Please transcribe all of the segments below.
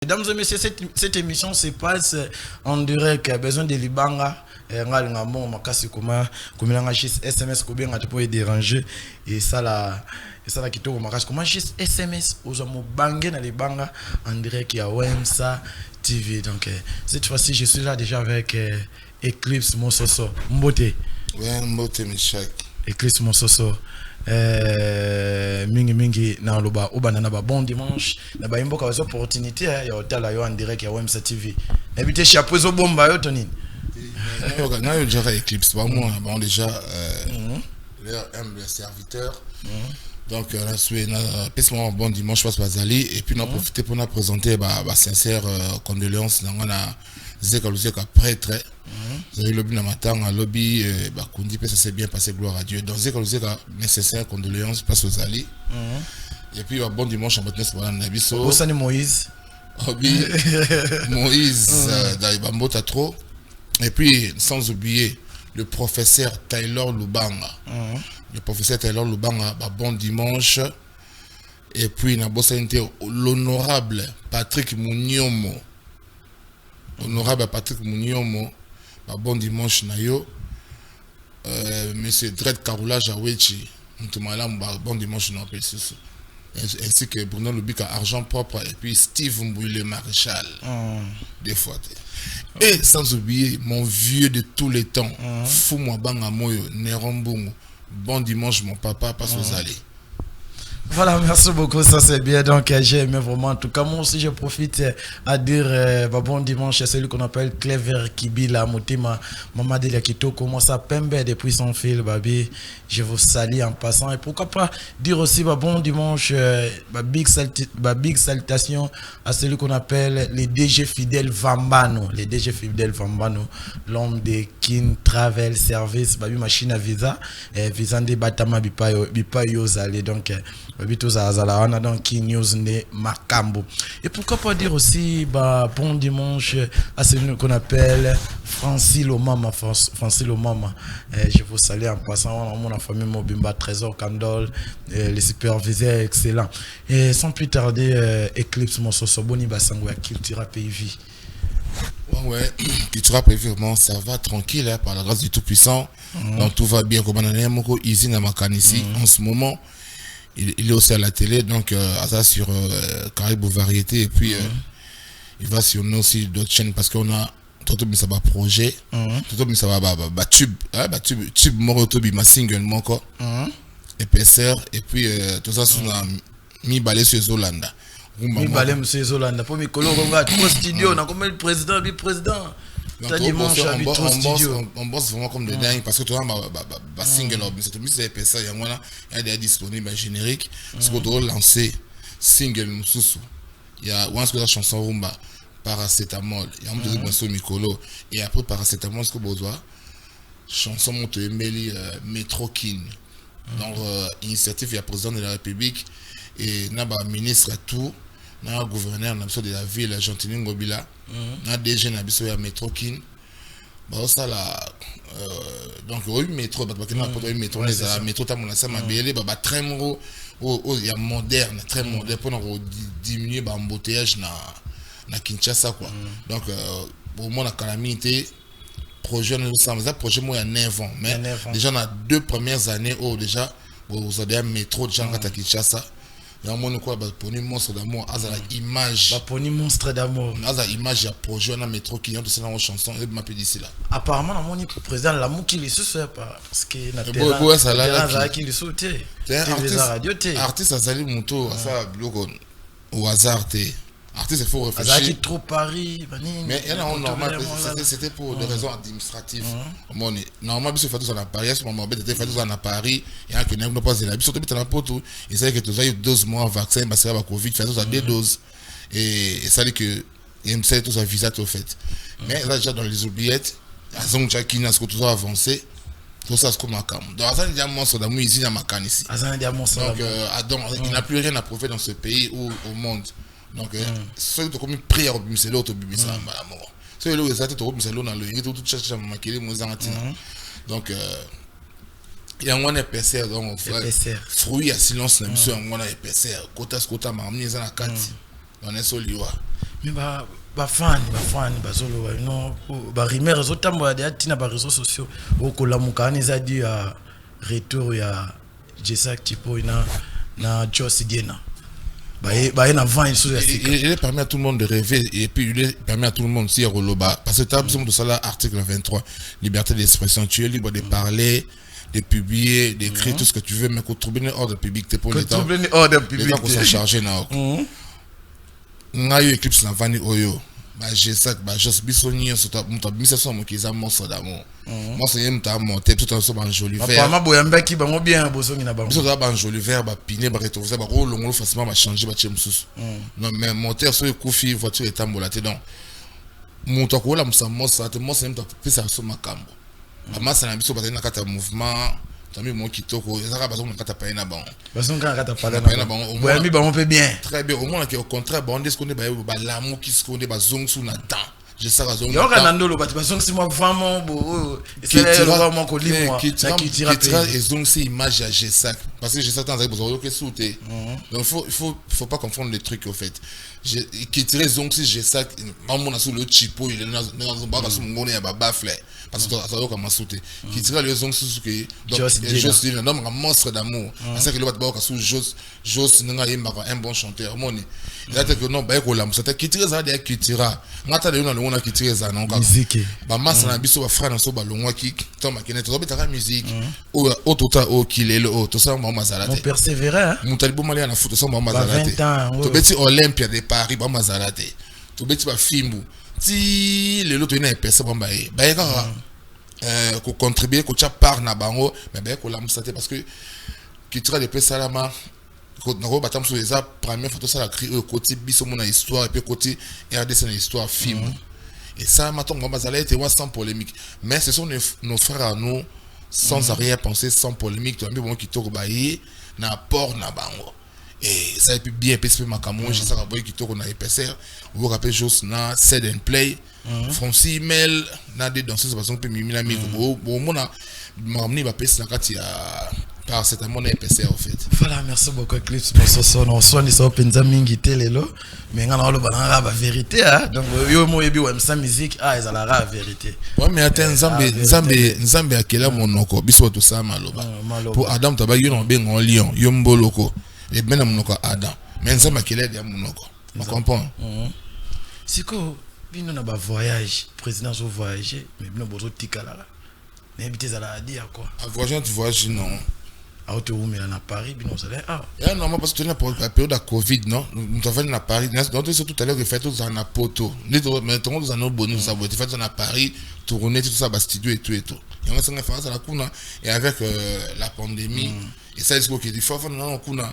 Mesdames et messieurs, cette émission se passe en direct. Besoin de Libanga. Ngalingamon makasi kuma kumilanga juste SMS ko bien pour déranger et ça la kitoko makasi comment juste SMS aux amours bangé dans les banga en direct à Wemsa TV. Donc cette fois-ci je suis là déjà avec Eclipse Mososo Mbote. Ouais, Mbote Michak. Eclipse Mososo. Mingi na loba obana na ba bon dimanche na ba imboka wa opportunité ya hotel yo en direct ya Wemsa TV. Habité chapeau zo bomba yo tonini. On a déjà Eclipse, pas moi, bon déjà leur humble serviteur. Donc là c'est un bon dimanche passe Bazali et puis on a profité pour nous présenter sincère condoléances dans on a Zekaluseka prêtre. Vous avez lobby dans matin à lobby Kundi ça s'est bien passé, gloire à Dieu. Donc Zekaluseka nécessaire condoléances passe aux Ali. Et puis bon dimanche en bonne pour Nabiso. Osani Moïse. Moïse Daibambota trop. Et puis, sans oublier, le professeur Taylor Lubanga. Le professeur Taylor Lubanga, bon dimanche. Et puis, l'honorable Patrick Mouniomo. Honorable Patrick Mouniomo, bon dimanche, Nayo. Monsieur Dred Karula Jawechi, bon dimanche, non, ainsi que Bruno Lubika, argent propre. Et puis, Steve Mbouille, le maréchal. Des fois. Et sans oublier mon vieux de tous les temps, Fou-moi Banga Moyo, Nerombungu. Bon dimanche mon papa, passe aux allées. Voilà, merci beaucoup, ça c'est bien. Donc j'ai aimé vraiment. En tout cas, moi aussi je profite à dire bon dimanche à celui qu'on appelle Clever Kibila Moutima, Maman Delia Kito, comment ça Pembe depuis son fil, babi. Je vous salue en passant. Et pourquoi pas dire aussi bon dimanche, big salutation à celui qu'on appelle les DG Fidèle Vambano. Les DG Fidèle Vambano, l'homme de Kin Travel Service, babi machine à visa, visa de Batama Bipa Yozale. Donc, qui news ne Makambo. Et pourquoi pas dire aussi bon dimanche à celui qu'on appelle Francis Lomama. Francis Lomama. Je vous salue en passant mon famille Mobimba Trésor Candol, les superviseurs excellents. Et sans plus tarder, Eclipse Mososo Boni Basangwa Cultura PV. Ouais, Cultura PV, ça va tranquille hein, par la grâce du Tout-Puissant. Donc tout va bien. Comme on a un easy dans ma canne ici en ce moment. Il est aussi à la télé, donc sur Caribou Variété, et puis il va sur nous aussi d'autres chaînes parce qu'on a Toto Misaba Projet, Toto Misaba Tube Morotobi, ma single Moko, épaisseur, et puis tout ça, on a mis balai sur Zolanda. Mi balai sur Zolanda, pour Mikolo, on va trop studio, on a comme le président, vice-président. On bosse vraiment comme des dingues parce que tu as single c'est tout c'est épaisseur, il y a des disponibles générique parce que tu as lancé single Moussou, il y a la chanson Rumba Paracétamol, il y a un petit morceau Mikolo et après Paracétamol ce que besoin chanson Monte Emeli Metrokin. Donc initiative il y a président de la République et naba ministre à tout. Na gouverneur de la ville Gentini Ngobila na DG na biso ya Metrokin ça la donc au métro métro les métro ta mon ça ma belé très moro il y a moderne très moderne pour diminuer embouteillage na Kinshasa quoi. Donc pour moi la calamité projet nous sommes un projet moi il y a 9 ans mais déjà dans 2 premières années déjà vous avez un métro déjà à Kinshasa. Il y a un quoi pour une monstre d'amour à la image pour une monstre d'amour à la image il y a projet on a métro qui ont de ces chansons et m'appelle d'ici là apparemment dans mon président l'amour qui les soutient parce que na terrain ça là qui les soutient artiste azali moto ça bloco au hasard artiste il faut réfléchir qui trop Paris mais il y en a normal c'était pour des raisons administratives normalement bis fait tout ça à Paris ce moment fait tout ça à Paris et à que n'a pas la bis surtout dans poto et c'est que tu as eu 12 mois vaccin parce que la Covid fait tout ça 2 doses et ça dit que il sait tout ça visa tout fait mais là déjà dans les oubliettes ils ont déjà qui n'a ce que tout ça avancé tout ça c'est comme un cam donc ça il y a monstre d'amour ici dans ma canne ici donc il n'a plus rien à prouver dans ce pays ou au monde. Donc ceux qui ont commis prière au c'est l'autre bibisa malamour ceux qui ont été au c'est l'autre dans le tout cherche à maquiller mon zantina donc il y a un épaisseur donc fruit à silence la mission on a épaisseur quota ma amener ça la carte on est soliwa mais fan bazolo non rimer réseau tambo ya tina ba réseaux sociaux okolamuka ni za dit à retour ya Jesak tipo na Joss Diena ba na vent il permet à tout le monde de rêver et puis il permet à tout le monde aussi roloba parce que tu as besoin de ça là article 23 liberté d'expression, tu es libre de parler, de publier, d'écrire tout ce que tu veux, mais qu'on trouve une ordre public t'es pour l'état qu'on s'en charge na nga yo Eclipse na vani oyo ba Jesak ba Joss bisoni surtout muta bimisa so mo kiza monso d'amour moi c'est muta monter tout en so ba joli vert papa boyamba ki bango bien bosongi na bango biso ba joli vert ba piner ba retrouver ba rolongolo facilement ba changer ba tchemsusu non mais moteur so ekufi voiture etambola te donc muta ko la musa monso te monso muta pesa so makambo ba masa na biso ba na kata mouvement Tami mon kitoko, ezaka bazo na kata paena bon. Bazo na kata paena bon. Boyami bango peut bien. Très bien, au moins au contraire bon est-ce qu'on est ba l'amour qui se connaît ba zong sous na temps. Je sais raison. Yo kana ndolo ba zong si moi vraiment bo c'est le vraiment ko li moi. Qui tira et zong c'est image à Jesak parce que Jesak dans besoin que souté. Donc faut pas confondre les trucs au fait. Qui tire zong si Jesak maman na sous le chipo il est dans ba sous ngone ya ba bafle. Parce que ça va comme sauter qui tire les ongles sous que Joss dit un homme un monstre d'amour c'est que le battre sous Joss n'a un bon chanteur moni il a dit que non ba ko la musata qui tire ça qui tira ngata de on a qui tire ça non musique ba massa na biso ba frère na so ba longwa ki to ma kene to betaka musique au total au kilelo au to ça ma mazalate on persévérer mon talibo mali na foot ça ma mazalate to beti Olympia de Paris ba mazalate to beti ba fimbu ti le loto ina pesa bamba ba ka ko contribuer ko cha part na bango mais ba ko la musate parce que qui tira de pesa la ma ko na ko batam sur les première photo ça la créer côté biso mon histoire et puis côté RDC na histoire film et ça maintenant on va aller être sans polémique mais ce sont nos frères à nous sans arrière-pensée sans polémique tu as mis bon qui toko baye na port na bango et ça et puis bien PSP makamon je sais pas boy qui toko na épaisseur vous rappelez chose na set and play Francis Mel na des danseuses façon peu mimila mi bon mona m'amener ba pesa kati ya par cette mon épaisseur en fait voilà merci beaucoup Eclipse pour ce son on soin ça penza mingi telelo mais ngana lo bana ba vérité hein donc yo mo yebi wa msa musique ezala ra vérité ouais mais attends nzambe akela monoko biso to ça maloba pour Adam tabagi no bengo lion yo mboloko et ben monoko Adam mais nzambe akela dia monoko on comprend siko bino na ba voyage président zo voyager mais bino bozo tikala mais habiter zala dire quoi à voyager tu voyages non auto où mais à Paris bino ça là non parce que tu n'as pas la période de Covid non nous avons à Paris donc c'est tout à l'heure que fait tout ça na poto mais tout ça nos bonus ça fait ça à Paris tourner tout ça ba studio et tout et on s'en fait ça la kuna et avec la pandémie et ça est ce qu'il faut non kuna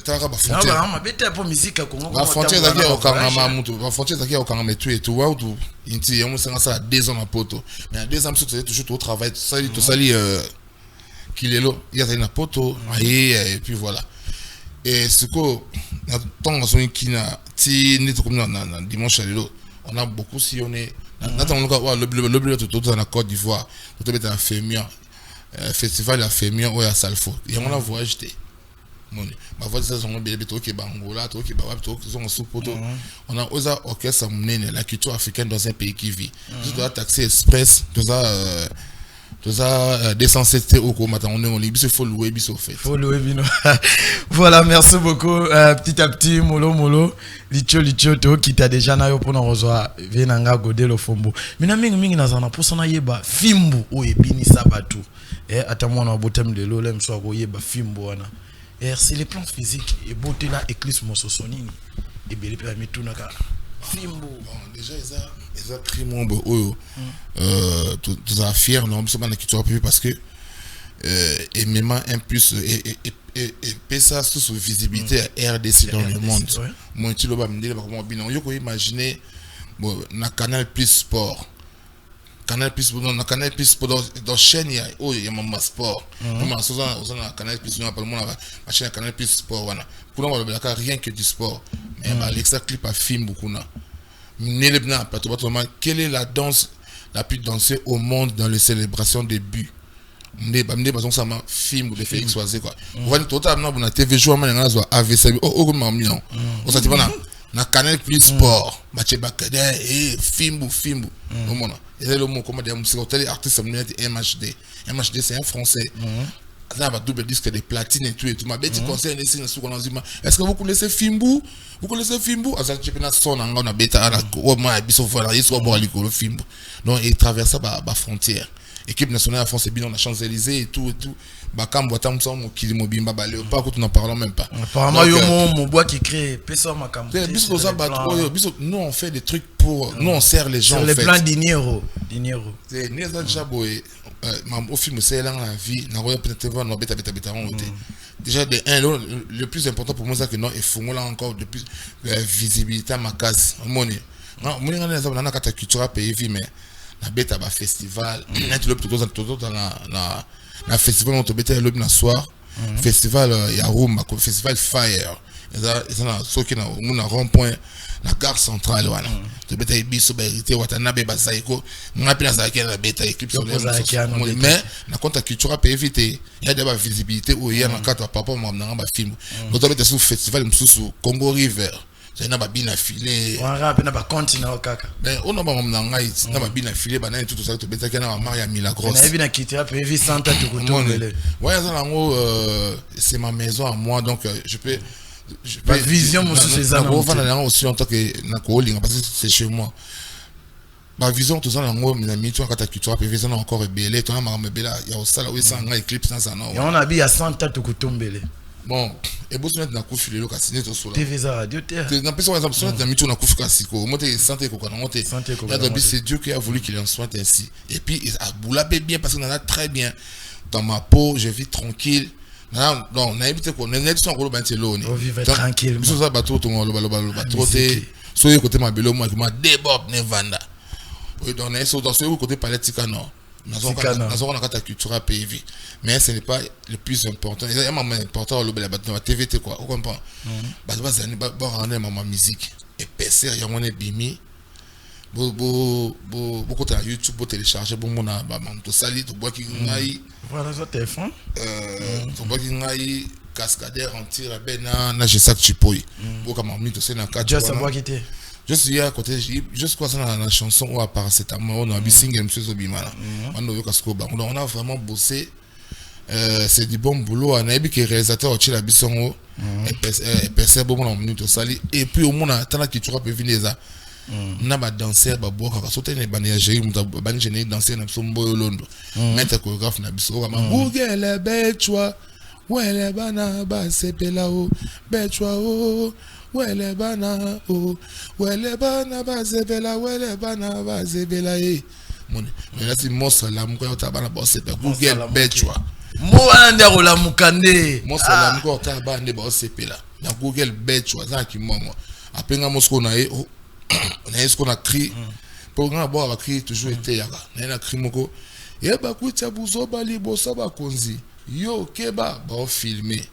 tara ba frontière ah beta pour musique Congo ba frontière zaki au kangama mutu ba frontière zaki au kangama tout et tout wa tout inti on s'en ça 2 ans à poto mais à 2 ans c'est toujours au travail tout ça qu'il est là il y a une poto et puis voilà et ce que tant que son qui na ti ni to comme na dimanche lelo on a beaucoup sillonné n'attend le tout dans la Côte d'Ivoire tout est en Fémia festival à Fémia ou à Salfo et on a voyagé ma voix ça sont bébé to ke bangola to ke bawa to sont sous poto on a osa orchestre munene la culture africaine dans un pays qui vit tu dois taxi express tout ça décensité au comment on est on il faut louer biso fait faut louer bino voilà merci beaucoup petit à petit molo licho to qui t'a déjà na yo pour nous rejoindre venanga godé le fombo mina mingi na zana pour sona yeba fimbu o ebini sabatu atamwa na botem de lo lem so ko yeba fimbu wana c'est les plans physiques et beauté là Eclipse Mososonini et bien les permis tout naka fimbo déjà ils a crime oyo tout ça fier non c'est pas qui tu as pu parce que et même un plus et ça sous visibilité à RDC dans le monde moi tu le vas me dire comment bien yo ko imaginer bon na Canal Plus Sport Canal Plus dans Canal Plus dans chaîne il y a Mama Sport comment ça on Canal Plus on appelle moi la chaîne Canal Plus Sport voilà pour on va rien que du sport mais Alexa clip à film beaucoup na Nélebna quelle est la danse la plus dansée au monde dans les célébrations des buts ne pas ça ma film de Félix Oisé quoi on va totalement na TV jour man na zo AVC oh comment million on ça tu na Canal Plus Sport match bakade et fimbu au monde et le mot comme des musiques artistes MHD c'est un français. Ça va double disque de platine et tout ma bête conseil ici sur est-ce que vous connaissez Fimbu ça tu peux na son on a bêta na au moins biso voilà il soit bon likolo Fimbu donc il traverse ba frontière équipe nationale de France et bien on a Champs-Élysées et tout bakam botam ça mon kili mobimba ba pas que tu n'en parlons même pas apparemment yo mon bois qui crée peso makam biso ça ba nous on fait des trucs pour nous on sert les gens sur en les fait plans dinero c'est neza jaboé au film c'est là la vie na roya peut-être voir no beta on était déjà de un le plus important pour moi c'est que non il faut là encore de plus visibilité à ma case money non money on est na kata culture pays vie mais na beta ba festival na tout dans la festival on te beta le na soir festival ya Roma festival Fire ça na soki na on a rond-point la gare centrale voilà te beta biso ba hérité watanabe basaiko ngapina za kena beta équipe sur mais na compte culture peut éviter il y a des visibilité où il y a na kata papa mama ba film donc te beta sous festival msusu Congo River c'est na ba bina filé on rap na ba continent kaka ben on a ba mama ngai na ba bina filé ba na tout ça te beta kena Maria Milagros na bina kitira peut éviter Santa Tukutumbele ouais ça là c'est ma maison à moi donc je peux ma vision mon sous ces années aussi en tant que na calling parce que c'est chez moi ma vision tout ça là moi mes amis tu as kata culture PV ça encore rebelle toi ma rebelle il y a ça là où ça nga éclipse ça non et on habille à Santa Tukutumbele bon et bon mettre na kufi lelo ka signer to solo TV za radio terre na personne exemple sur na mitu na kufi ka siko monter santé ko kana monter c'est Dieu qui a voulu qu'il en soit ainsi et puis il a boulabé bien parce qu'on en a très bien dans ma peau je vis tranquille. Non, on a évité qu'on ait son rôle bantelo. On vivait tranquille. Nous ça bateau ton trotter. Soyez côté ma belo moi qui m'a débop ne vanda. Oui, donc on est sur dans ce côté politique non. Nous avons la culture PV. Mais ce n'est pas le plus important. Il y a un important la TVT quoi. On comprend. Bah rendre ma musique et PC il y a mon bimi. Beaucoup de YouTube pour télécharger bon mon to sali to bois qui ngai voilà ça téléphone to bois qui ngai cascadeur en tir bena na je sac chipoi pour comme mi to c'est na 4 juste bois qui était juste hier à côté juste quoi ça la chanson ou à paracétamol on a bi single monsieur Zobimala on a casco ba on a vraiment bossé c'est du bon boulot on a bi que réalisateur au chila bisongo et PC bon on a to sali et puis au monde attend qui tu peux venir ça na ba danser ba boka ka sauter ne bana jeri muta bana jeni danser na sombo londo mettre chorégraphe na biso ka ngugele betwa wele bana ba sepela o betwa o wele bana o wele bana ba sepela wele bana ba sepela e moni mais là c'est monstre la mko ta bana ba sepela ngugele betwa mo anda ko la mukande monstre la mko ta bana ba sepela na ngugele betwa za ki momo apenga mosko na e on a ce qu'on a crié pour qu'on a crié toujours été là on a crié moko et ba kucha buzoba liboso ba konzi yo keba ba filmer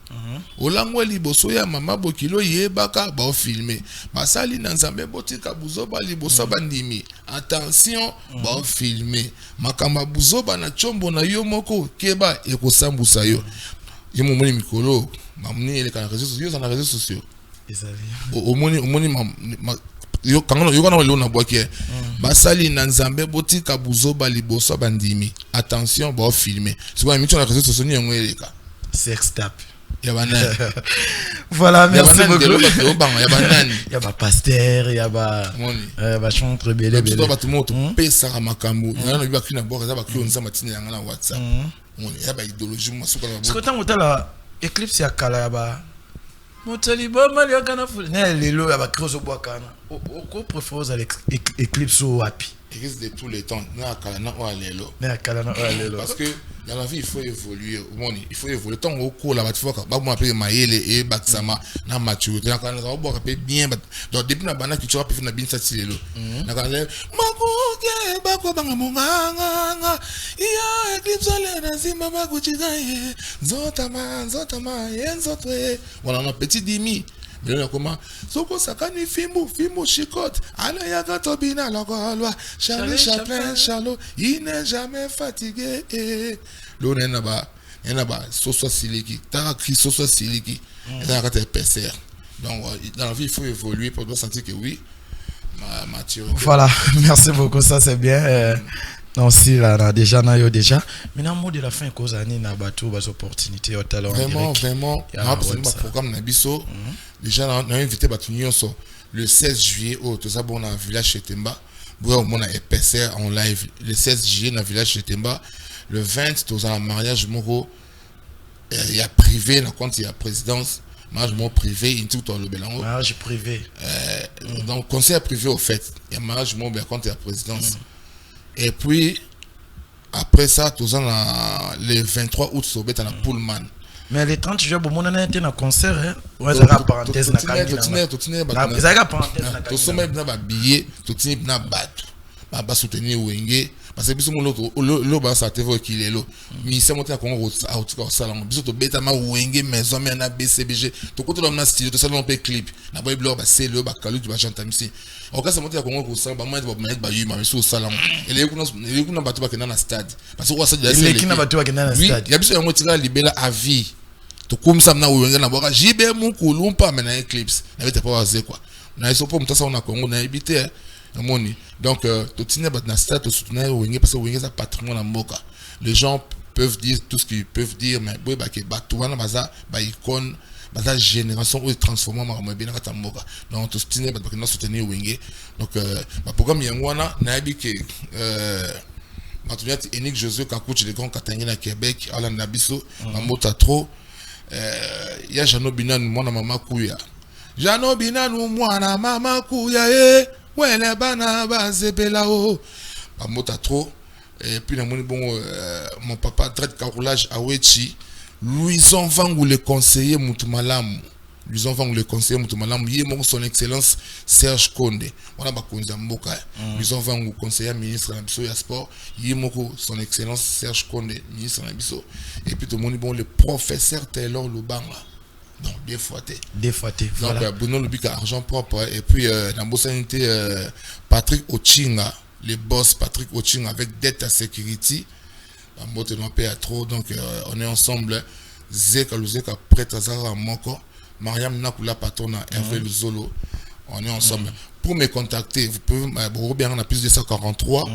olango liboso ya mama bokilo yebaka ba filmer basali na nzambe botika buzoba liboso ba ndimi attention ba filmer makamba buzoba na chombo na yo moko keba ekosambusa yo yemo moni mikolo mamni ele kana réseaux sociaux na réseaux sociaux au moni yo kangano yo kana le na boaki basali na nzambe botika buzoba liboso bandimi attention ba filmer c'est quoi émission na réseaux sociaux ni ngweleka sex tap ya banane voilà merci beaucoup ya banane ya ba pasteur ya ba chantre belé belé to ba tout monde pesa makambo na ba kina boka za ba kio nzamba tina na WhatsApp ya ba idéologie mo soka ba ce que tant la éclipse ya kala ya ba motali ba mali kana fu ne lelo ya ba krozo boa kana ko préfère à l'éclipse ou happy église de tous les temps na kala na o lelo parce que dans la vie il faut évoluer au monde il faut évoluer tant au cours la fois ba mo appeler mayele et baksama na maturité na kana za boa pe bien donc depuis na bana ki tu vas na bin sati lelo na kana makuke ba ko banga munganga ya éclipse le na zima ba kuchizaye nzotama yenzotwe voilà on a petit demi mais là comment soko sakani fimbu chicote ala ya gatobina lokolwa Charlie Chaplin Charlot il n'est jamais fatigué l'on n'a ba soso siliki ta cri soso siliki ça ka te PCR Donc, dans la vie, il faut évoluer pour doit sentir que oui, ma maturité. Voilà, merci beaucoup, ça c'est bien. Non, si, là, déjà, maintenant, mot de la fin, cause année, n'a pas tout, les opportunités, au talent. Vraiment. C'est un programme Nabiso. Déjà, on a invité Batunionso le 16 juillet, tout ça, bon, on a un village chez Temba. On a épaissé en live. Le 16 juillet, on a un village chez Temba. Le 20, tout ça, un mariage, Moro. Il y a privé, quand il y a présidence. Mariage privé, il tout le bélango. Mariage privé. Donc, conseil privé, au fait. Il y a mariage quand il y a présidence. Et puis, après ça, tout ça, le 23 août, c'est au Pullman. Mais les 30 jours, on a été dans le concert. Ouais, ça a parenthèse. Ça a parenthèse. Soutenir Wenge. Parce que l'autre, ça TV qui est là. Mais c'est monté à Congo, au salon. Bisous, tu bêta ma Wenge, maison, mais na BCBG. Tu côté dans style, tu salon pe clip. Na boy blog, c'est le bakalu, tu vas chanter ici. Au cas, c'est monté à Congo, au salon, moi, je vais mettre bayu, mais au salon. Et les gens n'ont pas tout dans le stade. Parce que ça, les gens n'ont pas tout dans le stade. Il y a besoin de motiver libérer à vie. Tu comme ça, na Wenge, na boka, JB, mon coulon, pas, mais na Eclipse. Na vite pas osé quoi. Na ils sont pas, ça, on a Congo, na habité. Donc, tout le monde stade, parce que Wenge est un patrimoine en Moka. Les gens peuvent dire tout ce qu'ils peuvent dire, mais oui, tout le monde a icône, la génération où ils transforment en Moka. Donc, tout le monde a soutenir Wenge. Donc, le programme Yangwana, n'a dit que Enrique Josué, quand coach les grands Katangé à Québec, Alain Nabiso, Mamota Trop, il y a Jano Binan, moi, maman Kouya. Jano Binan, moi, maman Kouya, ouais, les bana bazepela o mota trop et puis mon papa traite carrelage à Wechi Louison Vangou le conseiller Moutumalam Louison Vangou le conseiller Moutumalam yé mon son excellence Serge Konde on a bakonza mboka Louison Vangou conseiller ministre de la sport yé mon son excellence Serge Konde ministre de et puis tout le monde bon le professeur Taylor Lubanga. Donc, des fois. Donc, Bruno Lubika, argent propre. Et puis, dans la Patrick Ochinga, le boss Patrick Ochinga avec Data Security. Donc, on est ensemble. Zeka Luzeka, prêtre Zara Moko, Mariam Nakula Patona, Hervé Luzolo. On est ensemble. Pour me contacter, vous pouvez bien on a plus de 243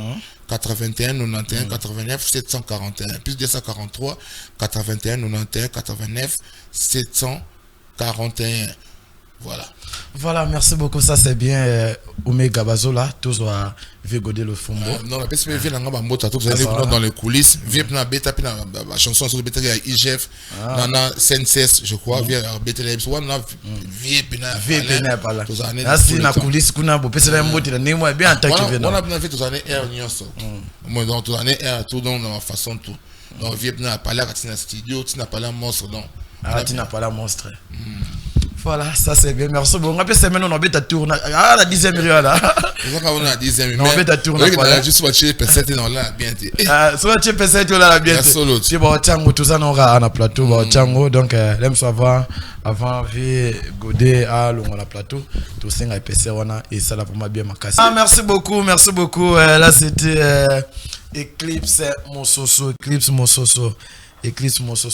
81 91 89 741 plus de 243 81 91 89 741. Voilà, merci beaucoup, ça c'est bien. Omega Bazola, toujours à Vigode le Fombo. Non, la PSPV vous allez dans les coulisses. Viens dans bêta, la chanson sur le bêta, il y a IGF, Nana Senses, je crois, via bêta, viens pas là. Là, c'est la coulisse qu'on a, parce que c'est un mot, il y a bien en tant que on a bien fait tous les années air nyonso. Moi, dans tous les années air, tout dans la façon tout. Donc, viens pas là, tu n'as pas studio, tu n'as pas la monstre, donc. Ah, tu n'as pas la monstre. Voilà, ça c'est bien. Merci beaucoup. On appelle ça maintenant, on va tourner. Ah, la 10e million là. On a 10e million. On va tourner. On va juste watcher peut-être dans la bien. Ah, soit tu peut-être la bien. Si bon, Tchango, tout ça, on aura un plateau. Bon, Tchango, donc, l'aime savoir avant de goder à la plateau. Tout ça, on a et ça là pour moi bien ma casse. Ah, merci beaucoup. Là, c'était Eclipse Mososo.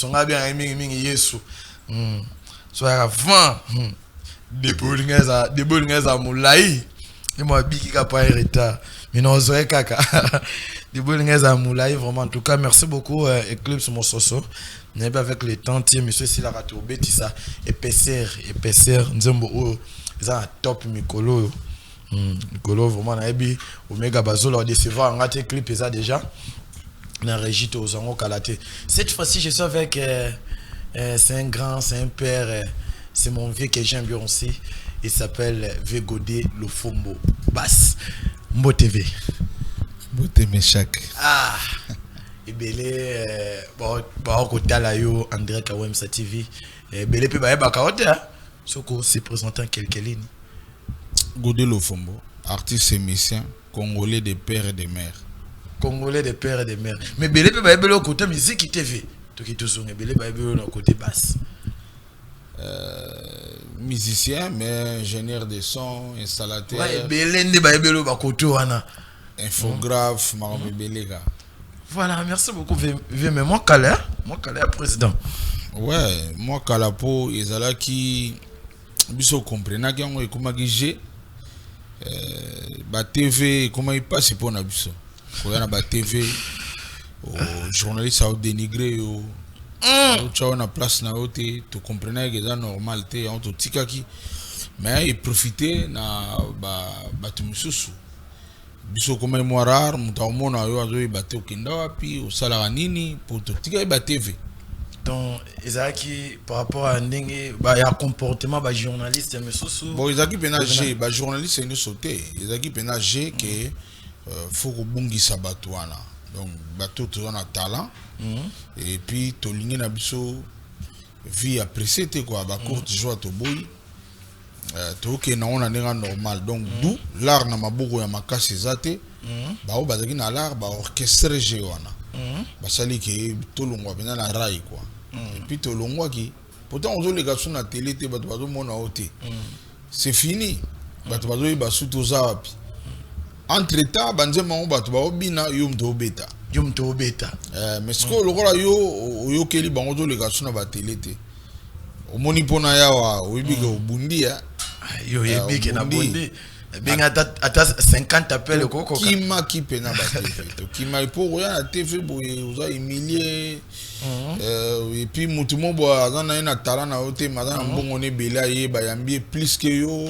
On a bien aimé Yesu. So avant des boulingers à Moulaï et moi biki ka pas retard mais non zoé kaka des boulingers à Moulaï vraiment en tout cas merci beaucoup Eclipse Mososo n'est avec les tantiers monsieur Sila Ratourbé ça épaisseur nzembo o ça top mikolo mikolo vraiment na ebi Omega Bazola décevoir ngate clip ça déjà na régite aux ango kalaté cette fois-ci je suis avec c'est un grand, c'est un père, c'est mon vieux que j'aime bien aussi. Il s'appelle Vigode Lofombo Bass. Mbo TV. Mbo TV chaque. Ah! Et belé, bon, côté là yo, André Kawem sa TV. Et belé puis bah kaote hein. Soko se présentant quelques lignes. Vigode Lofombo, artiste et musicien congolais de père et de mère. Congolais de père et de mère. Mais belé puis bah belé côté musique TV. Côté basse. Musicien, mais ingénieur de son, installateur. Infographe, Voilà, merci beaucoup. Mais moi, Calais, président. Ouais, moi, Calapo, ils sont là qui. biso comprenaki yango ekomaki G ba TV comment il passe pour na biso koya na ba TV journaliste a dénigré tu na place na ote tu comprenais que c'est normal te on to tikaki mais il profitait na ba tumususu biso comme moi rare mutamona yo azo ibate okenda wapi osala nini pour to tika ba TV. Donc ezaki par rapport à ndenge ba ya comportement ba journaliste mesusu bon ezaki pénage ba journaliste ni sauté ezaki pénage que faut ko bungisa bato wana donc bato to na talent et puis to lingi na biso vie appréciée te quoi ba courte joie to boy to ke na ona ndenga normal donc d'où l'art na maboko ya makasi zate ba o bazaki na l'art ba orchestre je wana ba sali ke to longwa pena na rai quoi et puis to longwa ki pourtant on les gars sur la télé te bato bazo mona ote c'est fini bato bazo ba suto zapi entre temps banzema on bato ba obina yum to beta mais ce que le roi yo keli bango to les gars sur la télé te o moni pona yawa o biga obundia yo yebike na bondi benga ata 50 appels koko kima ki pena ba TV to kima pour ya na TV boye oza humilier et puis mutumo bo azana na talent na ote mazana mbongo ne bela ye ba yambie plus que yo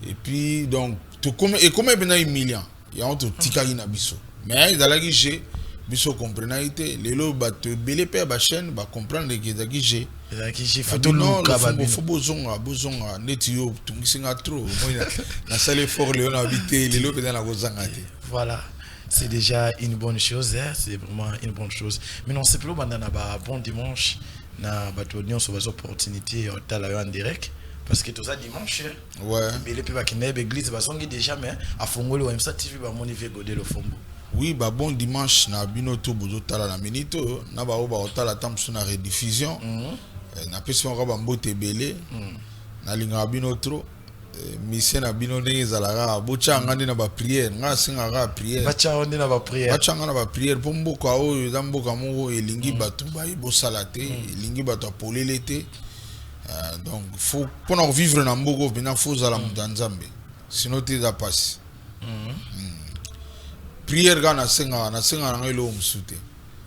et puis donc to comme et comme pena humiliant ya on to tikaki na biso mais ezalaki j'ai biso comprendre ite lelo ba te belé pe ba chaîne ba comprendre que ezalaki j'ai photo luka ba faut bozonga neti yo tungisinga trop moi na salle fort léon habité lelo pe na kozanga te. Voilà, c'est déjà une bonne chose, hein? C'est vraiment une bonne chose. Mais non, c'est plus bandana ba bon dimanche na bato nyonso bazo opportunité tala en direct parce que tout ça dimanche ouais mais les people qui n'aiment église basongi déjà mais à fongolo wa msa TV ba moni ve godé le fombo. Oui, bah bon dimanche na binoto bozo tala na minito na ba oba otala tamsu na rediffusion na pesi on ba mbote belé na linga binoto mission na bino ndenge zalaka bochanga ndi na ba prière nga singa ga prière bachanga ndi na ba prière bachanga na ba prière po mboka oyo za mboka moko elingi bato ba ibosala te elingi bato apolele te donc faut pour vivre na mboko bina faut zala mutanzambe sinon te za passe prière ga na singa na ngelo msute.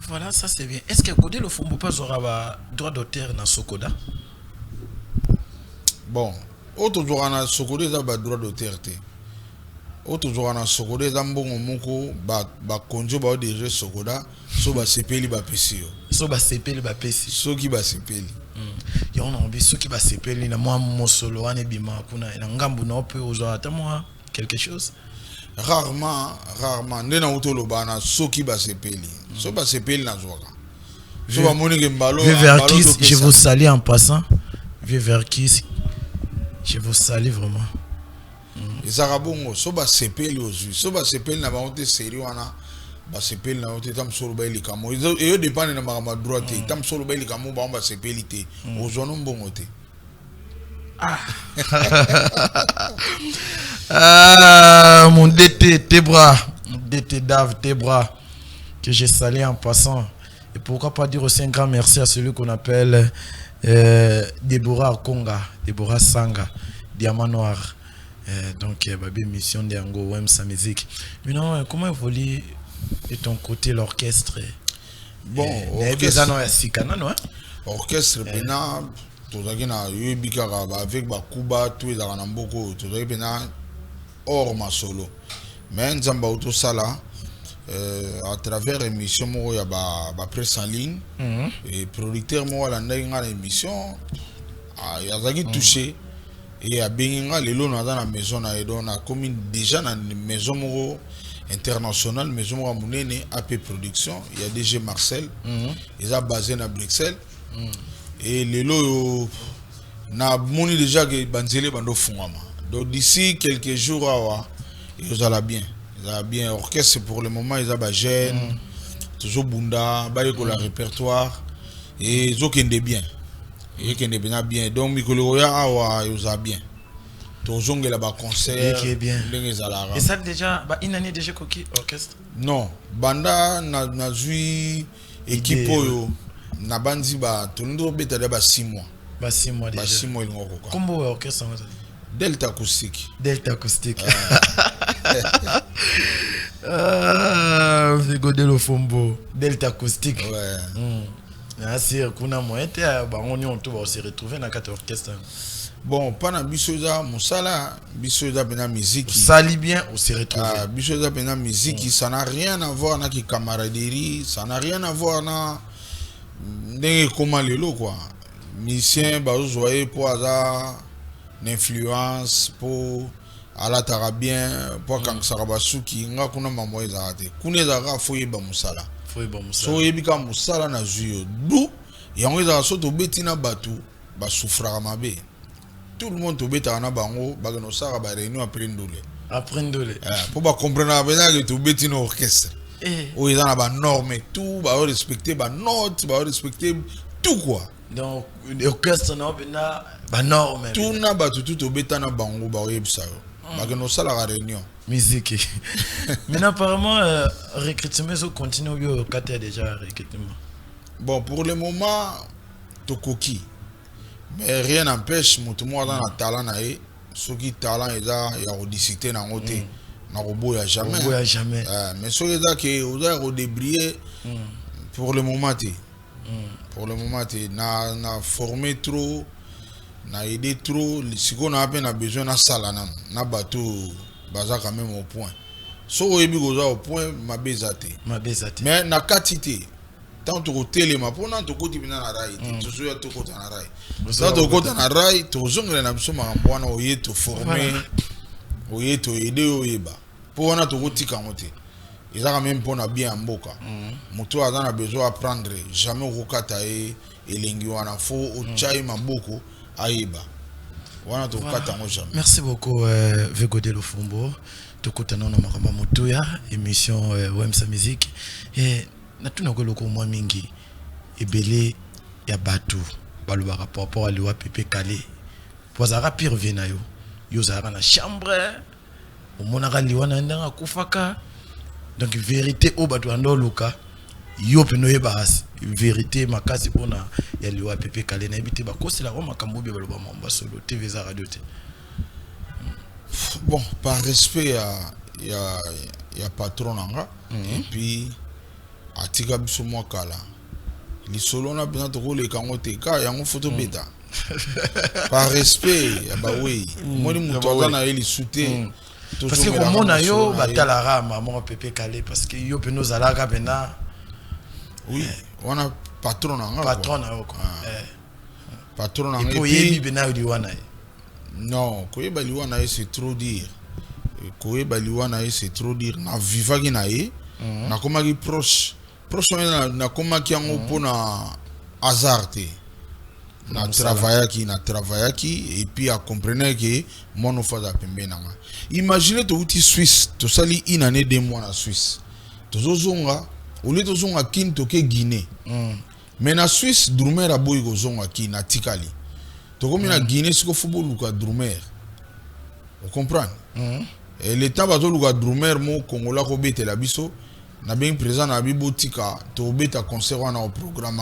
Voilà, ça c'est bien. Est-ce que Godé le Fombo pas aura droit d'auteur dans Sokoda? Bon, autre jour na Sokoda za ba droit d'auteur te. Autre jour na Sokoda za mbongo moko ba konjo ba déjà Sokoda so ba sepeli ba pesi yo. So ba sepeli ba pesi. So ki ba sepeli. Ya on a envie so ki ba sepeli na moi mosolo wane bima kuna na ngambu na pe ozo ata moi quelque chose. Rarement ndena utolo bana so ki ba sepeli. So ba sepeli na zoka. So ba monique mbalo. Verkis, je vous salue en passant. Vieux Verkis, je vous salue vraiment. Ezaka bongo so ba sepeli ozui. So ba sepeli na ba onte seri wana ba sepeli na onte tam solo ba elikamo. Eyo dépend na ma droite. Tam solo ba elikamo ba sepeli te. Ozono mbongo te. Mon DT, tes bras, DT Dave, tes bras, que j'ai salé en passant. Et pourquoi pas dire aussi un grand merci à celui qu'on appelle Deborah Konga, Deborah Sanga, Diamant Noir. Donc, Babi Mission de Ango, Wem sa musique. Mais non, comment évolue de ton côté l'orchestre? Bon, orchestre, pénal. Tozaki na yebika avec ba kuba tout ezaka na mboko tozaki pena hors ma solo mais nzamba auto sala à travers émission mo ya ba presse en ligne et producteur mo wala ndenge na émission yazaki touché et a benga lelo na dans la maison na edo na commune déjà na maison mo internationale maison mo munene AP production il y a DG Marcel ils a basé na Bruxelles et les lots na moni déjà que banzele bando fungama donc d'ici quelques jours ils allent bien orchestre pour le moment ils a ba jeune toujours bunda ba ko la répertoire et zokende bien et kende bien donc mikolo ya awa ils a bien toujours ngela ba concert et ça déjà ba une année déjà coquille orchestre non banda na zui équipe yo na banzi ba tondo beta ba 6 mois Bah 6 mois déjà. Bah 6 mois il ngoko quoi. Combo orchestre ça. Delta acoustique. Delta acoustique. Ah, Godelo Fombo. Delta acoustique. Ouais. Ah c'est kuna moyen bah on va se retrouver dans quatre orchestres. Bon, pendant bisoza musala, bisoza bena musique. Ça lit bien, on se retrouve. Ah, bisoza bena musique, ça n'a rien à voir avec la camaraderie, ça n'a rien à voir avec comment le lot quoi. Musicien bah vous voyez pour hasard l'influence pour ala tarabien pour quand sarabasuki nga kuna mambo ezate. Kuna ezaka foye ba musala. Foye ba musala. So yebika musala na zuyo. Du yango ezaka soto betina batu ba souffra mabe. Tout le monde tobe ta na bango bagano sara ba réunion après ndole. Après ndole. Pour ba comprendre bena que tobe tina orchestre. O ils na ba norme tout ba respecter ba note ba respecter tout quoi. Donc l'orchestre na ba norme. Tout na ba tout tobe ta na bango ba yebisa yo. Bagano sala la réunion. Musique. Mais apparemment recrutement so continue au quartier déjà recrutement. Bon pour le moment tokoki. Mais rien n'empêche, tout le monde a un talent. Ceux qui ont talent, ils ont discuté dans le côté. Ils n'ont jamais. Mais ceux qui ont débrillé, pour le moment, pour le moment, on a formé trop, on a aidé trop. Si on a besoin de salle, on a battu quand même au point. Si on est au point, ma bezate. Mais on a quantité. Tant que télé ma pour nan to koti bina na rai to so ya to kota na rai ça to kota na rai to zongela na biso mambwana oye to former oye to aider oyeba pour na to koti kangote ezaka même pour na bien mboka moto azana besoin apprendre jamais okata elengi wana fo ochai maboko ayeba wana to kata ngo jamais. Merci beaucoup Godelo Fombo to kota na makamba motoya émission OMSA musique et natuna koloko mwa mingi ebele ya batu baloba rapport à liwa pepe kale pozara pire vena yo zara na chambre omonaka liwa na ndanga kufaka donc vérité o batu andoluka yo peno yebasi vérité makasi pona ya liwa pepe kale na ebite bakosela ko makambo be baloba mamba solo TV za radio te. Bon par respect ya patron nanga et puis atika biso mwa kala lisolo na bina to le kango te ka yango photo beta par respect ya ba oui moni muto azana eli souté parce que comme on a yo batala rama mon pepe calé parce que yo peno zalaka pena oui wana patron na quoi patron na et puis yebi bena di wana non koyeba liwana c'est trop dire koyeba liwana c'est trop dire na vivaki na ye na komaki proche na komaki yango pona hasard na travaillaki et puis à comprendre que mon faza pembe nanga imaginez to uti Suisse to sali une année 2 mois na Suisse to zozonga ole to zonga kin to ke Guinée mais na Suisse drumer aboy go zonga kin na tikali to komi na Guinée siko football luka drumer vous comprenez et l'état bazo luka drumer mo kongola ko betela biso na bien présent na bibotika to beta concert wana au programme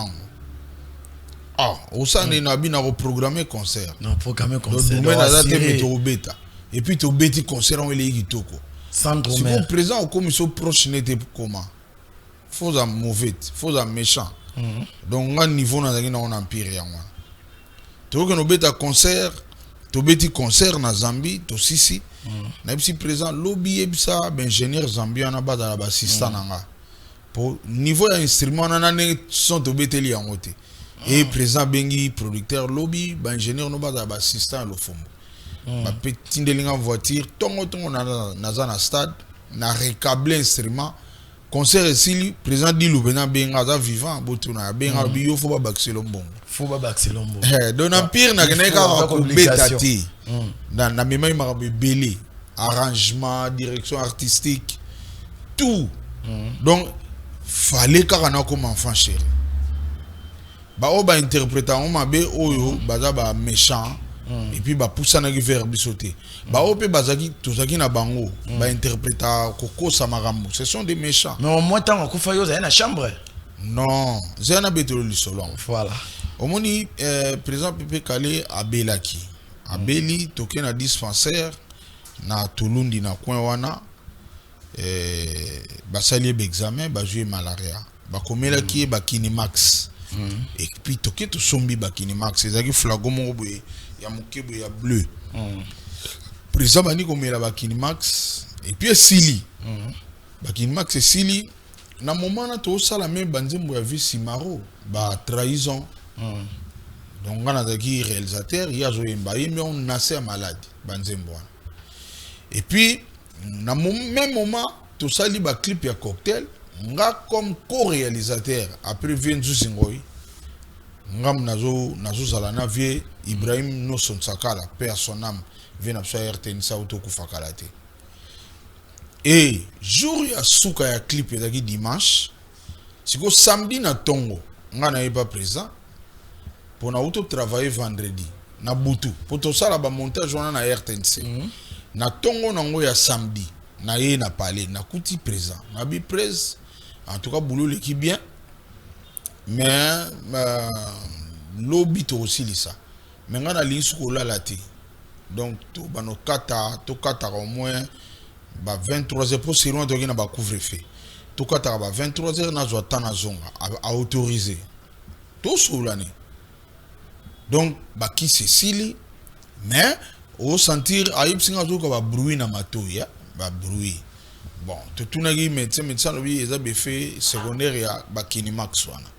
au sein na bina ko programmer concert non programmer concert donc na date mais to beta et puis to beti concert on ele kitoko sans si vous présent au commission proche n'était comment faux à mauvais faux à méchant donc à niveau na ngina on empire yango to ko no beta concert to beti concert na Zambie to sisi na bisi présent lobby ebisa ingénieur zambien na bada na assistant nanga pour niveau ya instrument na ne son to beteli yango te et présent bengi producteur lobby ingénieur no bada assistant lo fombo ba petit ndelinga voiture tongo na za na stade na recabler instrument concert esili présent di lubena benga za vivant botuna benga biyo fo ba bakselombo donc empire na keneka ko betati na mema marabe belé arrangement direction artistique tout donc fallait qu'on comme enfant chéri ba o ba interpréter on mabe oyo baza ba méchant et puis ba poussa na vers bisoté ba o pe bazaki tozaki na bango ba interpréter koko samarambo ce sont des méchants mais au moins tant ko fa yo za na chambre non zena betolo lisolo voilà omoni président Pepe Kale abelaki abeli toke na dispensaire na Tulundi na coin wana basali examen bazui malaria bakomelaki bakini max et puis toke to sombi bakini max ezaki flago moko boye ya mokebo ya bleu président bani komela bakini max et puis esili bakini max esili na moment na to sala même banzembo ya vie simaro ba trahison donc on a dit réalisateur il y a joué mais on naissait malade banzembo et puis na même moment tout ça li ba clip ya cocktail nga comme co-réalisateur après Vienzu Singoi ngam nazo zala na vie Ibrahim Noson Sakala père son âme vient na RTN sa auto kufakalate et jour ya suka ya clip ya dimanche siko samedi na tongo nga na pas présent pour na auto travailler vendredi na butu pour to sala ba montage wana na RTNC na tongo nango ya samedi na ye na parler na kuti présent na bi presse en tout cas boulot l'équipe bien mais l'obito aussi lisa mais nga na lisu la lati donc to bano kata au moins ba 23h pour si loin de na ba couvre-feu to kata ba 23h na zo tana zonga a autorisé to soulane donc ba ki Cécile mais au sentir aïb singa zo ba bruit na matoya ba bruit bon tout na gi médecin lobi eza fait secondaire ya ba kini max wana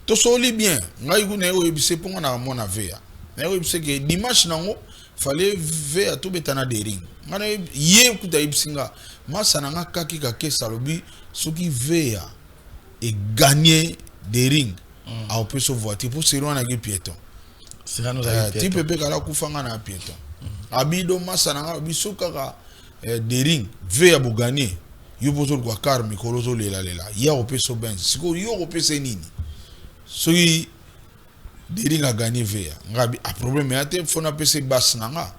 to soli bien ngai ku na yo ebise ponga na mona vea na yo ebise que dimanche nango fallait vea to betana de ring ngana ye kuta ibsinga masana nga kaki ka kesa lobi soki vea et gagner des rings a peut se voiture pour se rendre à piéton ti Pepe Kala kufanga na piéton abido masana nga bisuka des rings vea bu gagner yo pozo kwa car mikolo zo lela ya peut se benz siko yo peut se nini soki des rings a gagner vea ngabi a problème ya te fona pese basse nanga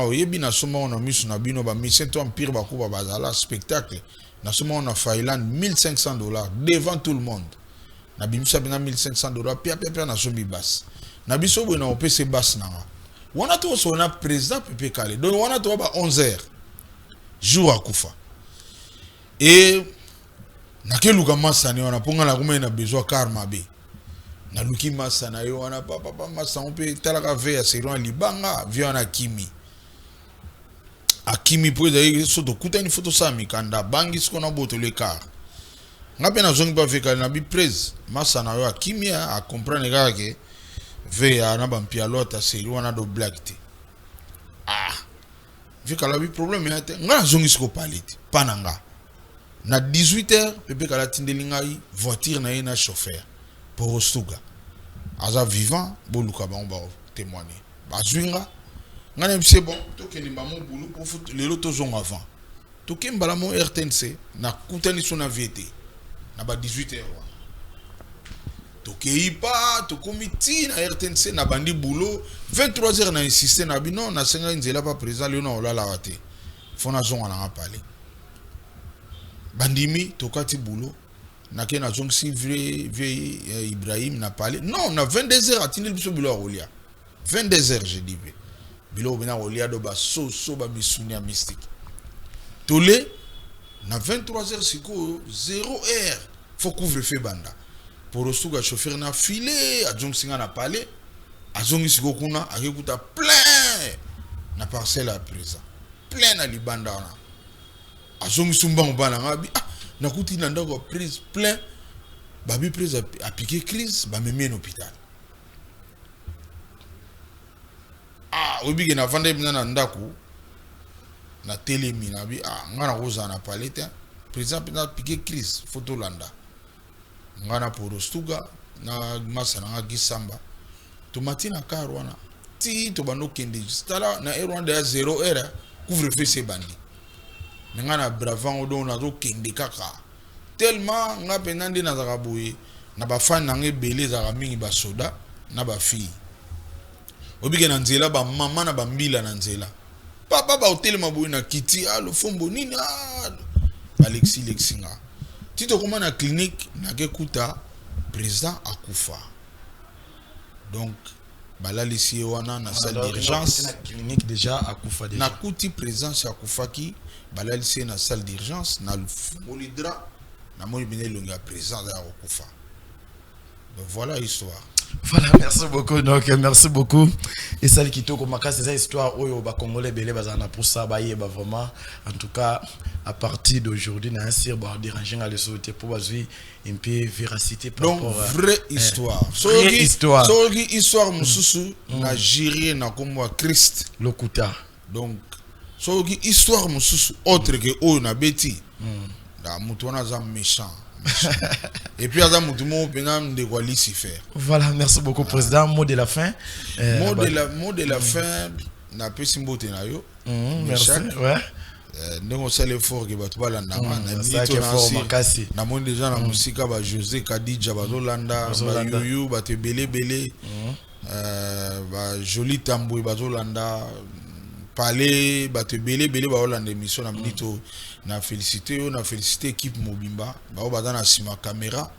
oyebi na soma on a mis na bino ba mission to empire ba kuba bazala spectacle na soma on a Failand $1,500 devant tout le monde na bimisa bina $1,500 pia na somi basse na biso bo na opese basse nanga wana to so na président Pepe Kale donc wana to ba 11h jour akufa et na keluka masani wana ponga la kuma na besoin karma be na luki masa na yo wana papa masa on peut talaka vea seron libanga via na kimi akimi po da soto kuta ni photo sami kanda bangi skona boto le car ngape na zongi ba veka na bi presse masa na yo akimi a comprendre ga ke vea na ba mpia lota seron wana do black te veka la bi problème ya te nga zongi sko palite pananga na 18h Pepe Kala tindeli ngai voiture na ye na chauffeur pour Ostuga aza vivant boluka ba on va témoigner bazwinga ngana bise bon to keni ba mo bulu pour foot les lotos ont avant to kembala mo RTNC na kutani sona VT na ba 18h to keipa to comité na RTNC na bandi boulot 23h na insister na bino na senga nzela pas présent le na olala wate fona zonga na parler bandimi to kati boulot na ke na zong si vrai Ibrahim n'a parlé non na 22h atindil biso bilo rolia 22h je dis bilo bina rolia do ba so ba bisunia mystique tolé na 23h siko 0h faut couvre-feu banda pour Ostuga chauffeur na filé a zong singa na parlé a zong siko kuna akekuta plein na parcelle à présent plein na libanda na a zong sumba mbana ngabi na kuti na ndako prise plein babi prise a piqué crise ba meme en hôpital obi na vande na ndako na telemi na bi ngana roza na palete président na piqué crise photo landa ngana pour Ostuga na masana nga gisamba to matina karwana ti to bano kende stala na Rwanda ya 0h couvre-feu se bandi ngana bravant odo na zo kende kaka tellement nga penande na zakaboye na ba fan na ngebele za mingi ba soda na ba fille obike na nzela ba mama na ba mbila na nzela papa ba hotel maboye na kiti alo fombo nini Alexis Lexinga tito koma na clinique na kekuta président akufa Donc balalisi wana na salle d'urgence na clinique déjà akufa déjà na kuti présence ya kufaki balalisi na salle d'urgence na molidra na moni bine longa présence ya kufa. Donc voilà l'histoire. Voilà, merci beaucoup. Donc, merci beaucoup. Et celle qui tourne comme c'est cette histoire où les Congolais belé bazana pour ça vraiment. En tout cas, à partir d'aujourd'hui, na sir ba déranger à le sauter pour baser un peu véracité par donc rapport à vraie histoire. Vraie histoire. So histoire mususu na Jiri na comme Christ Lokuta. Donc so histoire mususu autre que o na beti. Da mutu wana za méchant. Et puis Adam Moutoumou Penam de quoi Lucifer. Voilà, merci beaucoup président. Mot de la fin. Mot de la fin na pe simbote na yo. Merci. Ouais. Nous sait l'effort que bat ba landa na ça qui est fort makasi. Na monde déjà na musika ba José Kadija ba Zolanda ba Yuyu ba te belé ba joli tambour ba Zolanda parler ba te belé ba Hollande émission na minito na félicité équipe Mobimba ba dans la sima caméra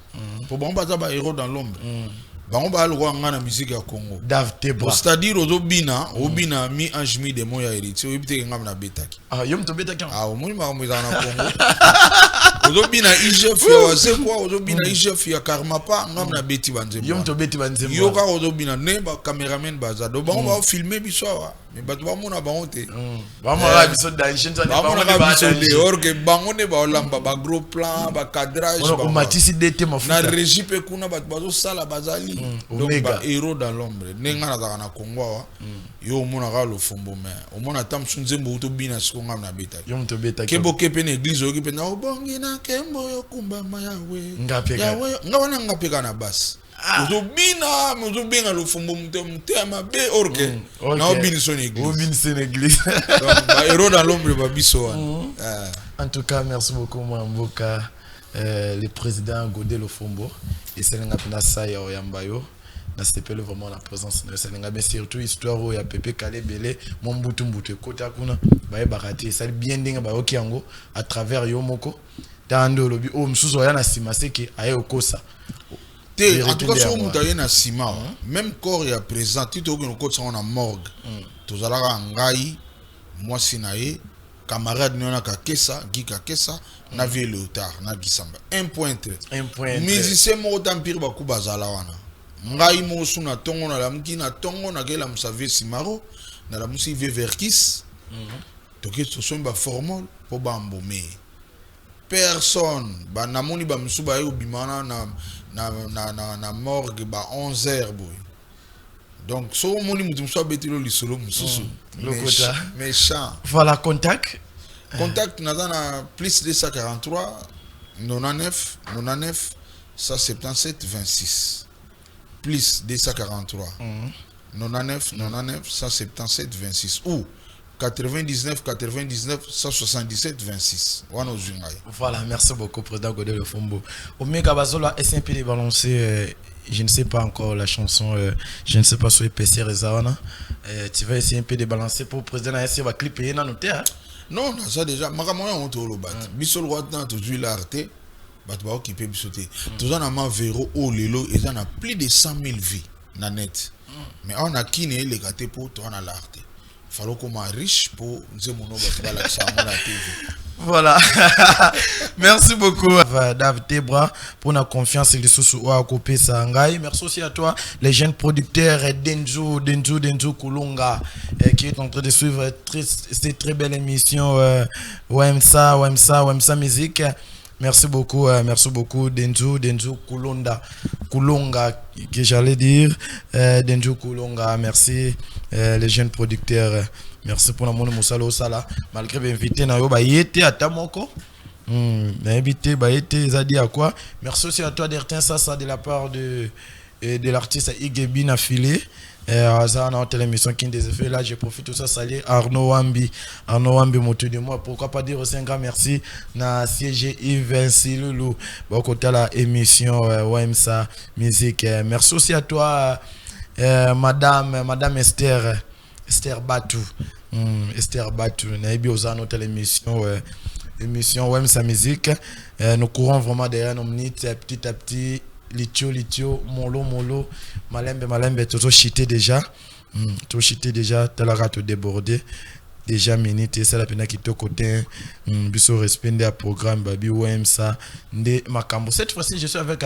pour bon ba héros dans l'ombre ba on ba alwa nga na musique ya Congo Dave Tebra c'est-à-dire obina mi anjmi de moya héritier obite ngam na betaki yom to betaki au moni ma mo na Congo obina IGF ya c'est quoi obina IGF ya Karmapa ngam na beti banzembo yom to beti banzembo yo ka obina ne ba cameraman baza do ba on va filmer biso mais ba ba mona ba honte ba mona biso danger ça ba mona biso dehors que bangone ba olamba ba gros plan ba cadrage ba matisi dete mafuta na régie pe kuna ba bazo sala bazali donc ba héros dans l'ombre nenga na na Congo yo mona ka lo fombo mais o mona tam sunzembo to bina siko ngam na beta yom to beta kebo kepe na église o kepe na obongi na kembo yo kumba mayawe yawe ngawana ngape kana basi Uzobina, uzobina lo fumbo mutema be orke. Na obini son église. Obini son église. Donc ba héros dans l'ombre ba biso. En tout cas, merci beaucoup Mwamboka, le président Godé Lofombo et Selenga Pinasa ya Oyambayo. Na s'appelle vraiment la présence de Selenga, mais surtout histoire où ya Pepe Kale Belé, mon mbutu kota kuna ba barati ça bien dinga ba okiango à travers Yomoko. Tando lobi o msuzo ya na simaseke aye okosa. En tout cas, si on a un ciment, même corps est présent, tout au long de la morgue, tous à la ngai, moi sinae, camarade n'yona ka kessa, gika kessa, na vie le tard, na gisamba. Un point. Musicien mo tampir ba kubazala wana. Ngai mo suna tongo na la mkina tongo na kela musave simaro, na la musi ve verkis. Toke to son ba formol po ba mbome. Personne, ba namoni ba musuba yo bimana na morgue ba 11h boy. Donc so moni mutum so betilo lisolo mususu méchant. Voilà contact na plus 243 99 177 26 plus 243 99 177 26 ou 99 177 26. Voilà, merci beaucoup président Godé Lofombo. Omega Bazola SMP de balancer je ne sais pas encore la chanson je ne sais pas sur PC Rezawana. Tu vas essayer un peu de balancer pour président ASC va clipper na noter non, ça déjà makamoya on to lo bat. Bisol roi dans toujours l'arte. Bat ba occuper bisoté. Tous en a véro au lelo et en a plus de 100 000 vies na net. Mais on a qui ne les gâté pour toi na l'arte. Fallait qu'on soit riche pour nous montrer la TV. Voilà. Merci beaucoup Dave Tebra pour la confiance et les sous à couper ça. Merci aussi à toi les jeunes producteurs Denzu Kulunga qui est en train de suivre cette très belle émission Wemsa Musique. Merci beaucoup Denzu Kulunga que j'allais dire Denzu Kulunga. Merci les jeunes producteurs. Merci pour la monnaie Moussalo Sala. Malgré l'invité na yo ba yete atamoko. Invité ba yete zadi à quoi? Merci aussi à toi Dertin Sassa de la part de l'artiste Igebi Nafilé. Ça dans l'émission qui des effets là, je profite de ça saluer Arnaud Wambi moto de moi. Pourquoi pas dire aussi un grand merci na siège Yves Silulu côté la émission Wemsa Musique. Merci aussi à toi madame Esther Batou. Esther Batou, Naibi Oza notre émission Wemsa Musique. Nous courons vraiment derrière nos minutes petit à petit. litio molo malembe toujours chité déjà tout chité déjà talara tout débordé déjà minute ça la pena qui to côté biso respecter à programme babi OM ça ndé makambo cette fois-ci je suis avec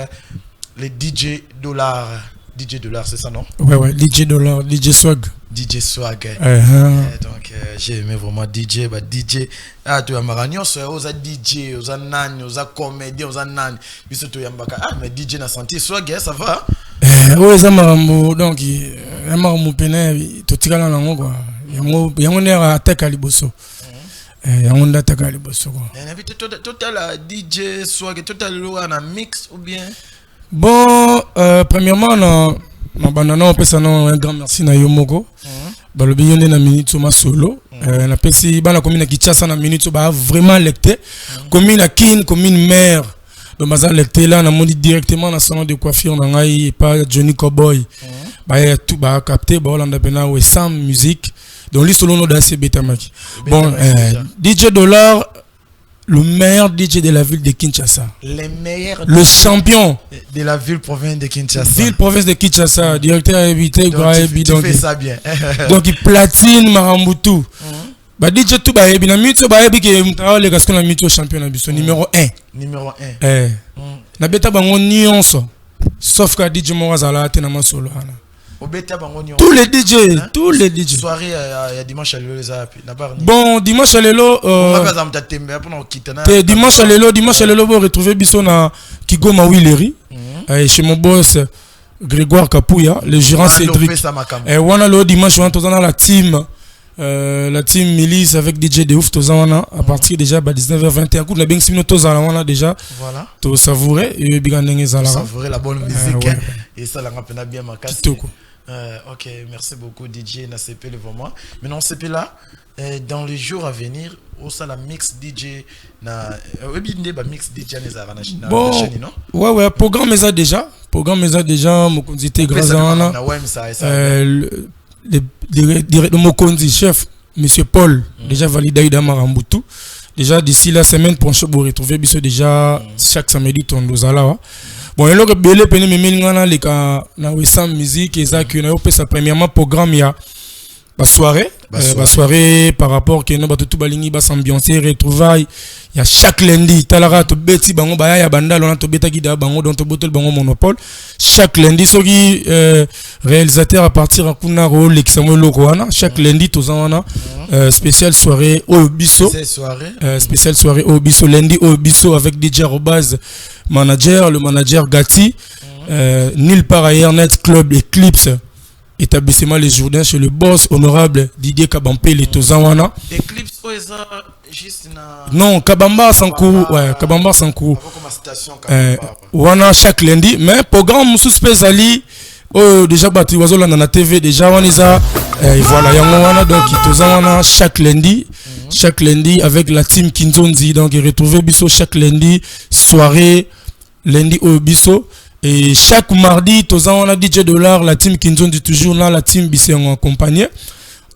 les DJ Dollar, c'est ça, non? Ouais, DJ Dollar, DJ Swag. DJ Swag. Donc, j'ai aimé vraiment DJ. DJ, tu as marani, on a DJ, on a nani, on a comédien, on a nani. Mais DJ n'a senti Swag, ça va? Oui, ça m'a donc, il m'a peine, tout tiré dans la langue, quoi. Il y a un attaque à Liboso. Il y a un attaque à Liboso, quoi. Total DJ Swag, total un mix ou bien? Bon, premièrement, on peut un grand merci à Yomoko. Le billet na minute ma solo. Na pesi bana commune qui chasse na minute ba vraiment lecté. Commune à Kin, commune mère. Donc baza lecté là na moni directement dans salon de coiffure na ngai pas Johnny Cowboy. Ba tout ba capté ba Hollande pena we sans musique. Donc lui solo no da CBT maki. Bon, DJ Dollar, le meilleur DJ de la ville de Kinshasa. Le champion de la ville province de Kinshasa. Ville province de Kinshasa, directeur évité Graebi. Donc il fait ça bien. Donc il platine Marambutu. Bah DJ tout bah ebi na mito bah ebi ke mtao le gascon na mito champion na biso numéro 1. Numéro 1. Na beta bango nyonso. Sauf que DJ Morazala te na masolo ana. Tous les DJ, tous les DJ. Soirée il y a dimanche à l'élo les appi. Bon, dimanche à l'élo dimanche à l'élo vous retrouvez biso na Kigoma Willeri chez mon boss Grégoire Kapouya, le gérant Cédric. Et wana lo dimanche on dans la team Milice avec DJ de ouf tozana à partir déjà 19h21 coup la bien sino tozala wana déjà. Voilà. To savourer et bien ndenge zala. Savourer la bonne musique et ça la rappelle bien ma casse. Ok, merci beaucoup DJ Nacepe le vraiment. Maintenant CP là dans les jours à venir au la mix DJ na mix DJ na bon, non? Ouais programme mais ça déjà Mokonzi Tegrazana le Mokonzi chef monsieur Paul déjà validé dans Marambutu. Déjà d'ici la semaine prochaine vous retrouver biso déjà chaque samedi tondozala. Bon, et là, belé pene memelingana les cas na wesam musique et ça que na opé sa premièrement programme ya ba soirée par rapport que no ba tout balingi ba s'ambiancer retrouvailles il y a chaque lundi talara to beti bango ba ya bandalo na to beta gida bango dans to bottle bango monopole chaque lundi soki réalisateur à partir à kunaro l'examen lokoana chaque lundi to zana spécial soirée au biso spécial soirée au biso lundi au biso avec DJ Robaz manager le manager Gatti nulle part ailleurs net club Eclipse établissement les Jourdains chez le boss honorable Didier Kabampé les Tozawana. Eclipse juste non Kabamba Sankourou Kabamba Sankourou wana chaque lundi mais programme suspect ali déjà battu oiseau là dans la TV déjà on est à voilà yango wana donc Tozawana chaque lundi avec la team Kinzonzi donc retrouver biso chaque lundi soirée lundi au biso. Et chaque mardi, on a DJ Dollar, la team Kinzonzi toujours là, la team Bissé en compagnie.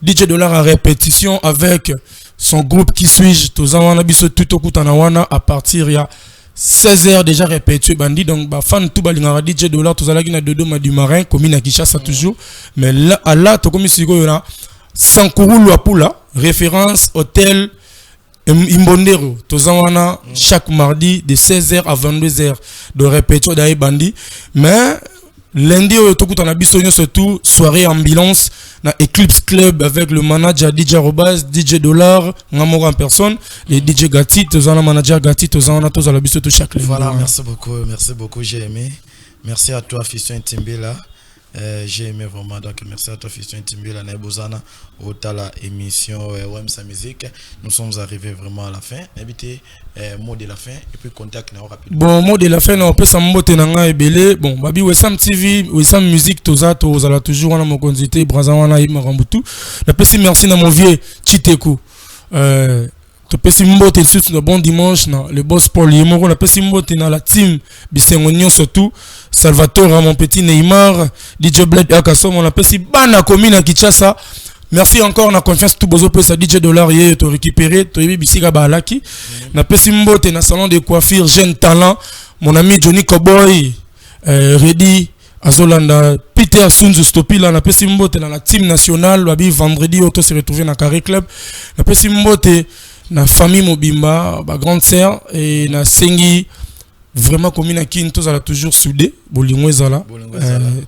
DJ Dollar en répétition avec son groupe Qui suis-je, on a biso tout au Koutanawana à partir il y a 16h déjà répété bandi donc bah fan tout balingara DJ Dollar tous ala gina Dodoma du Marin commune à Kinshasa toujours mais là à là to comme siko là Sankourou Luapula référence hôtel Imbondero, Tozawana, chaque mardi de 16h à 22h de répétition d'ailleurs bandi. Mais lundi, au Tokuta na bisogno surtout soirée ambulance na Eclipse Club avec le manager DJ Robaz, DJ Dollar, Ngamoro en personne, les DJ Gatti, Tozana manager Gatti, Tozana Tozala biso tout chaque lundi. Voilà, merci beaucoup, j'ai aimé. Merci à toi, Fiston Intimbe là. J'ai aimé vraiment donc merci à toi Fiston Intimbe la Naibozana au la émission OM sa musique. Nous sommes arrivés vraiment à la fin. Invité mot de la fin et puis contact na rapidement. Bon mot de la fin on peut s'amboter nanga ebele bon babi Wesam TV Wesam musique toza tozala toujours na mokonzité Brazawana Marambutu. La petit merci na mon vieux Chiteku. To pesi mbote surtout le bon dimanche na le boss Paul Yemoro la pesi mbote na la team Bisengonion surtout Salvatore mon petit Neymar DJ Blade Akasom on la pesi bana commune à Kinshasa. Merci encore na confiance tout bozo pesa DJ Dollar hier to récupérer to yebi bisika balaki na pesi mbote na salon de coiffure jeune talent mon ami Johnny Cowboy Ready Azolanda Peter Asunzu Stopila na pesi mbote na la team nationale babi vendredi auto se retrouver na Carré Club na pesi mbote na famille Mobimba ba grande sœur et na sengi vraiment commune Kin tous ala toujours soudé bolingo ezala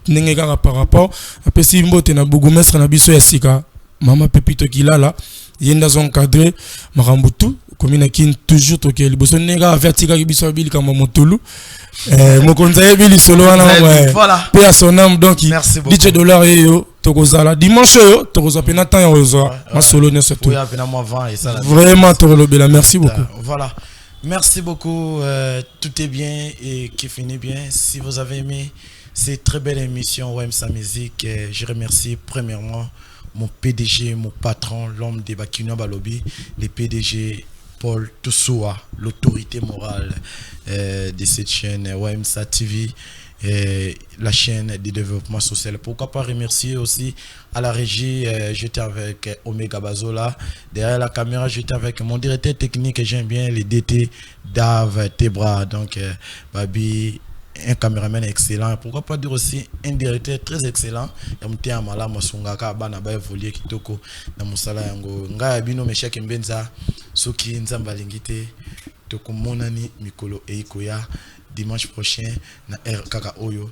ndenge kaka par rapport na pesi mbote na bourgmestre na biso ya sika mama Pepito Kilala yenda zon cadré marambutu commune Kin toujours toke liboso nega avertika biso abili kama motulu mokonza yebili solo wana voilà pe à son âme donc DJ dollar yo tokozala dimanche yo tokozala pena temps yo zo ma solo ne surtout vraiment torolobela merci beaucoup voilà merci beaucoup tout est bien et qui finit bien si vous avez aimé cette très belle émission Wemsa Musique je remercie premièrement mon PDG, mon patron, l'homme de Bakino Balobi, le PDG Paul Toussoua, l'autorité morale de cette chaîne Wemsa TV, la chaîne de développement social. Pourquoi pas remercier aussi à la régie, j'étais avec Omega Bazola, derrière la caméra j'étais avec mon directeur technique, j'aime bien les DT, Dave Tebra, donc Babi, un caméraman excellent, pourquoi pas dire aussi un directeur très excellent. Yamte amala masungaka bana ba évoluer kitoko na musala yango ngaya bino meshake mbenza soki nzamba lingite tokomonani mikolo eikoya dimanche prochain na R kaka oyo.